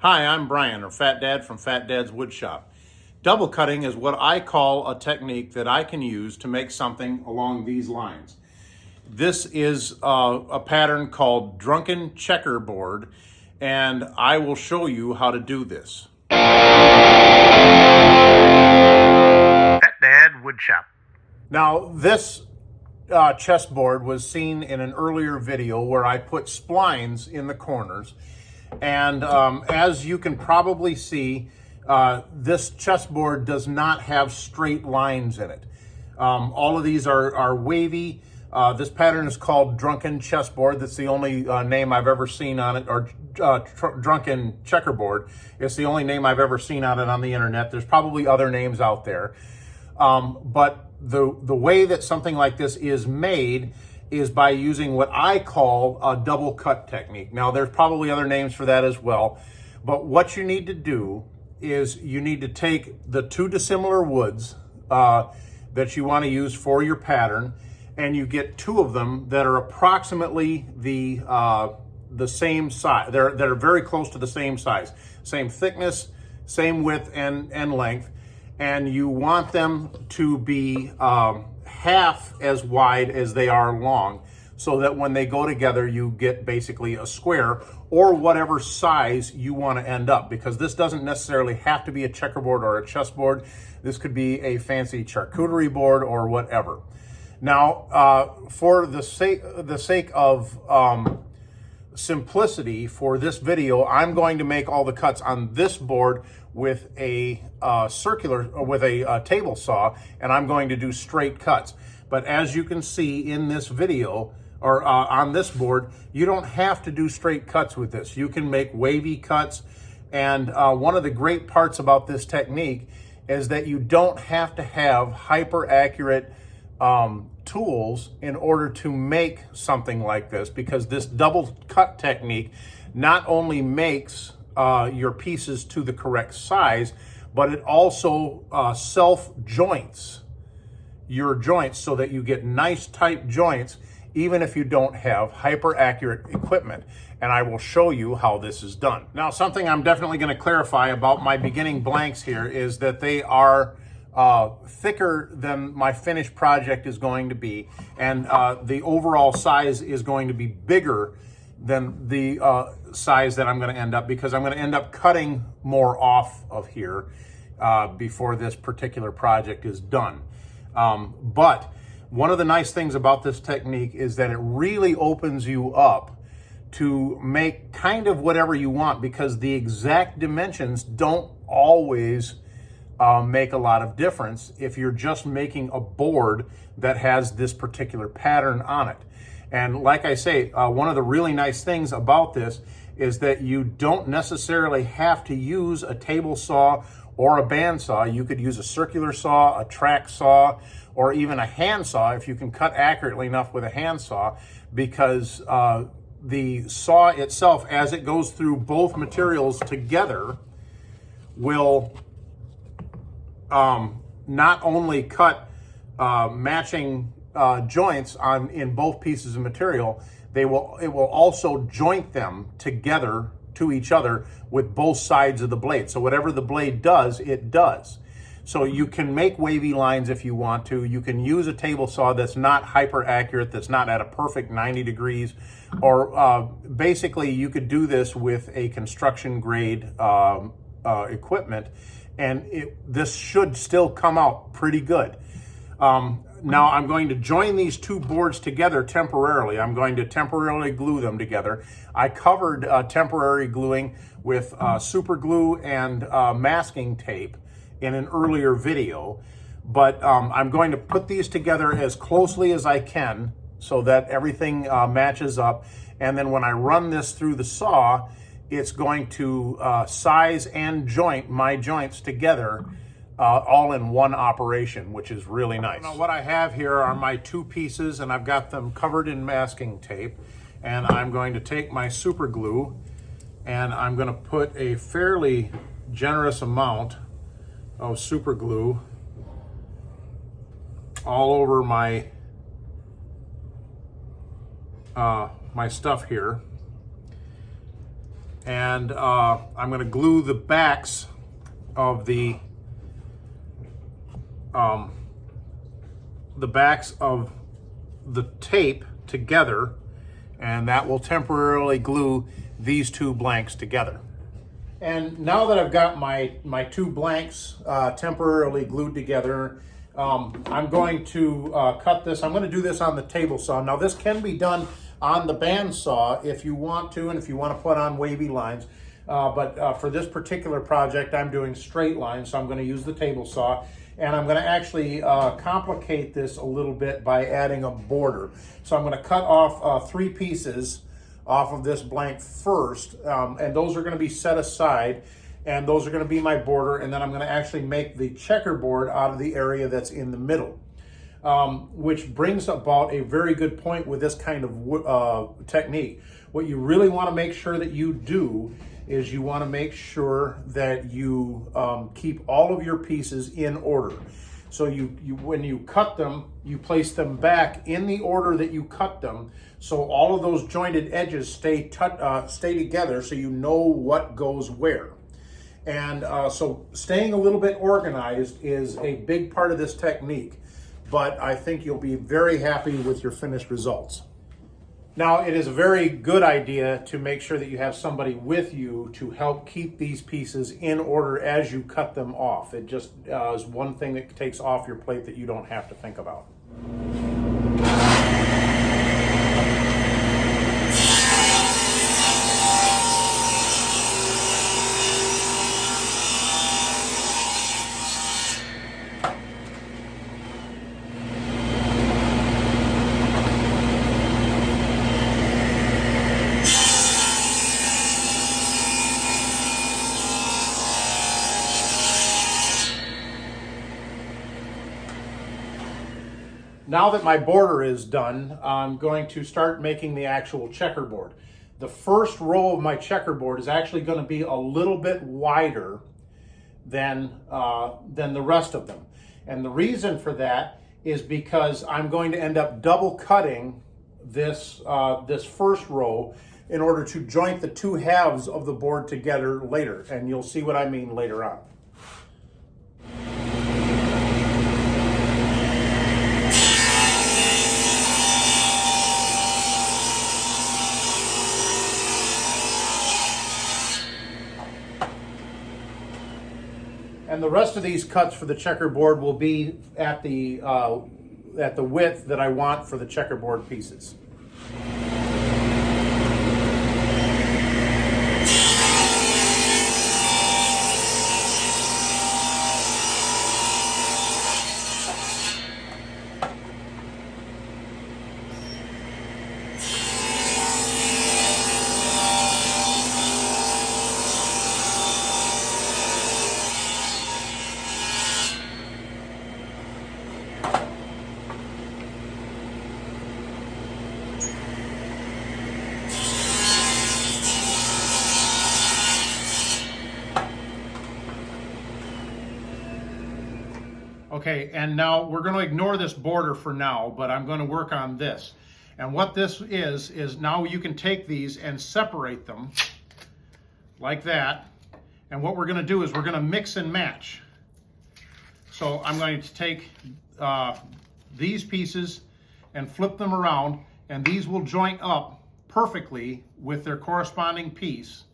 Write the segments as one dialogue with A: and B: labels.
A: Hi, I'm Brian, or Fat Dad from Fat Dad's Woodshop. Double cutting is what I call a technique that I can use to make something along these lines. This is a pattern called drunken checkerboard, and I will show you how to do this. Fat Dad Woodshop. Now, this chessboard was seen in an earlier video where I put splines in the corners. And as you can probably see, this chessboard does not have straight lines in it. All of these are wavy. This pattern is called drunken chessboard. That's the only name I've ever seen on it, or drunken checkerboard. It's the only name I've ever seen on it on the internet. There's probably other names out there. But the way that something like this is made is by using what I call a double cut technique. Now, there's probably other names for that as well, but what you need to do is you need to take the two dissimilar woods that you want to use for your pattern, and you get two of them that are approximately the same size. They're very close to the same size, same thickness, same width and length, and you want them to be half as wide as they are long, so that when they go together, you get basically a square or whatever size you want to end up, because this doesn't necessarily have to be a checkerboard or a chessboard. This could be a fancy charcuterie board or whatever. Now, for the sake of simplicity for this video, I'm going to make all the cuts on this board with a table saw, and I'm going to do straight cuts. But as you can see in this video, or on this board, you don't have to do straight cuts with this. You can make wavy cuts, and one of the great parts about this technique is that you don't have to have hyper accurate tools in order to make something like this, because this double cut technique not only makes your pieces to the correct size, but it also self joints your joints so that you get nice tight joints even if you don't have hyper accurate equipment. And I will show you how this is done. Now, something I'm definitely going to clarify about my beginning blanks here is that they are thicker than my finished project is going to be, and the overall size is going to be bigger than the size that I'm going to end up, because I'm going to end up cutting more off of here before this particular project is done. But one of the nice things about this technique is that it really opens you up to make kind of whatever you want, because the exact dimensions don't always make a lot of difference if you're just making a board that has this particular pattern on it. And like I say, one of the really nice things about this is that you don't necessarily have to use a table saw or a bandsaw. You could use a circular saw, a track saw, or even a handsaw if you can cut accurately enough with a handsaw, because the saw itself, as it goes through both materials together, will not only cut matching joints in both pieces of material, it will also joint them together to each other with both sides of the blade. So whatever the blade does, it does. So you can make wavy lines if you want to. You can use a table saw that's not hyper accurate, that's not at a perfect 90 degrees, or basically you could do this with a construction grade equipment, and this should still come out pretty good. Now I'm going to join these two boards together temporarily. I'm going to temporarily glue them together. I covered temporary gluing with super glue and masking tape in an earlier video, but I'm going to put these together as closely as I can so that everything matches up. And then when I run this through the saw, it's going to size and joint my joints together all in one operation, which is really nice. Now, what I have here are my two pieces, and I've got them covered in masking tape. And I'm going to take my super glue, and I'm going to put a fairly generous amount of super glue all over my my stuff here. And I'm going to glue the backs of the tape together, and that will temporarily glue these two blanks together. And now that I've got my two blanks temporarily glued together, I'm going to cut this. I'm going to do this on the table saw. Now this can be done on the bandsaw if you want to, and if you want to put on wavy lines. But for this particular project, I'm doing straight lines, so I'm going to use the table saw. And I'm going to actually complicate this a little bit by adding a border. So I'm going to cut off 3 pieces off of this blank first, and those are going to be set aside, and those are going to be my border, and then I'm going to actually make the checkerboard out of the area that's in the middle, which brings about a very good point with this kind of technique. What you really want to make sure that you do is you want to make sure that you keep all of your pieces in order. So when you cut them, you place them back in the order that you cut them, so all of those jointed edges stay together, so you know what goes where. And so staying a little bit organized is a big part of this technique, but I think you'll be very happy with your finished results. Now, it is a very good idea to make sure that you have somebody with you to help keep these pieces in order as you cut them off. It just is one thing that takes off your plate that you don't have to think about. Now that my border is done, I'm going to start making the actual checkerboard. The first row of my checkerboard is actually going to be a little bit wider than the rest of them. And the reason for that is because I'm going to end up double cutting this first row in order to joint the two halves of the board together later. And you'll see what I mean later on. And the rest of these cuts for the checkerboard will be at the width that I want for the checkerboard pieces. Okay, and now we're going to ignore this border for now, but I'm going to work on this. And what this is now you can take these and separate them like that. And what we're going to do is we're going to mix and match. So I'm going to take these pieces and flip them around, and these will joint up perfectly with their corresponding piece.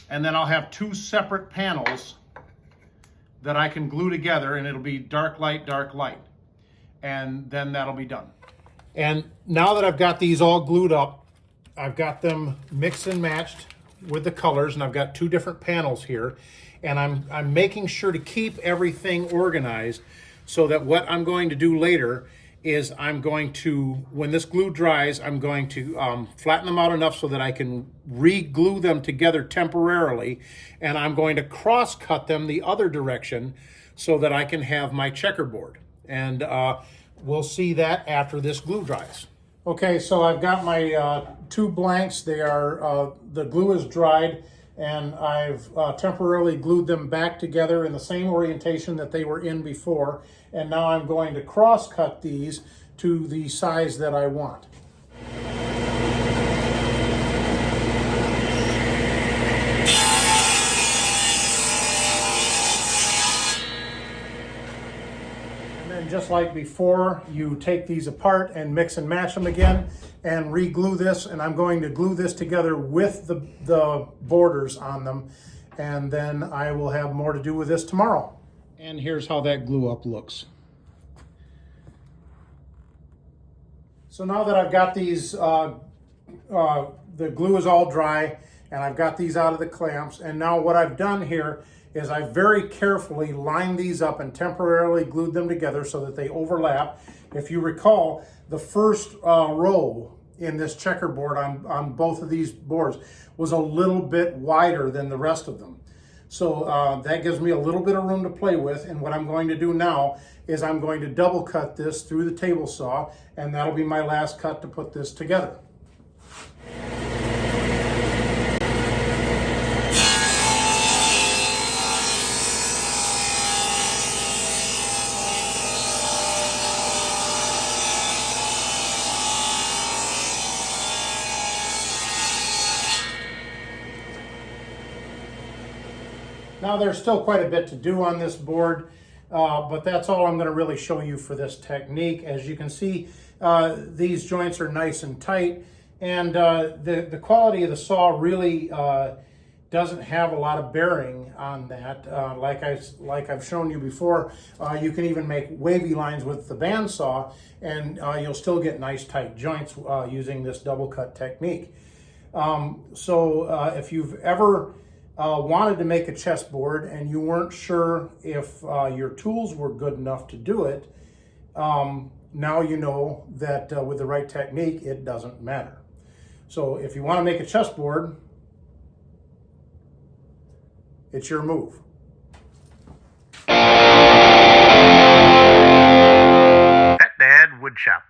A: And then I'll have 2 separate panels that I can glue together, and it'll be dark light, and then that'll be done. And now that I've got these all glued up, I've got them mixed and matched with the colors, and I've got 2 different panels here, and I'm making sure to keep everything organized so that what I'm going to do later is I'm going to, when this glue dries, I'm going to flatten them out enough so that I can re-glue them together temporarily, and I'm going to cross-cut them the other direction so that I can have my checkerboard. And we'll see that after this glue dries. Okay, so I've got my 2 blanks. They are, the glue is dried, and I've temporarily glued them back together in the same orientation that they were in before. And now I'm going to cross-cut these to the size that I want. And just like before, you take these apart and mix and match them again and re-glue this. And I'm going to glue this together with the borders on them. And then I will have more to do with this tomorrow. And here's how that glue up looks. So now that I've got these, the glue is all dry and I've got these out of the clamps. And now what I've done here is I very carefully lined these up and temporarily glued them together so that they overlap. If you recall, the first row in this checkerboard on both of these boards was a little bit wider than the rest of them. So that gives me a little bit of room to play with. And what I'm going to do now is I'm going to double cut this through the table saw, and that'll be my last cut to put this together. Now there's still quite a bit to do on this board, but that's all I'm going to really show you for this technique. As you can see, these joints are nice and tight, and the quality of the saw really doesn't have a lot of bearing on that. Like I've shown you before, you can even make wavy lines with the bandsaw, and you'll still get nice tight joints using this double cut technique. So if you've ever wanted to make a chessboard and you weren't sure if your tools were good enough to do it, now you know that with the right technique, it doesn't matter. So if you want to make a chessboard, it's your move.
B: Pet Dad Woodshop.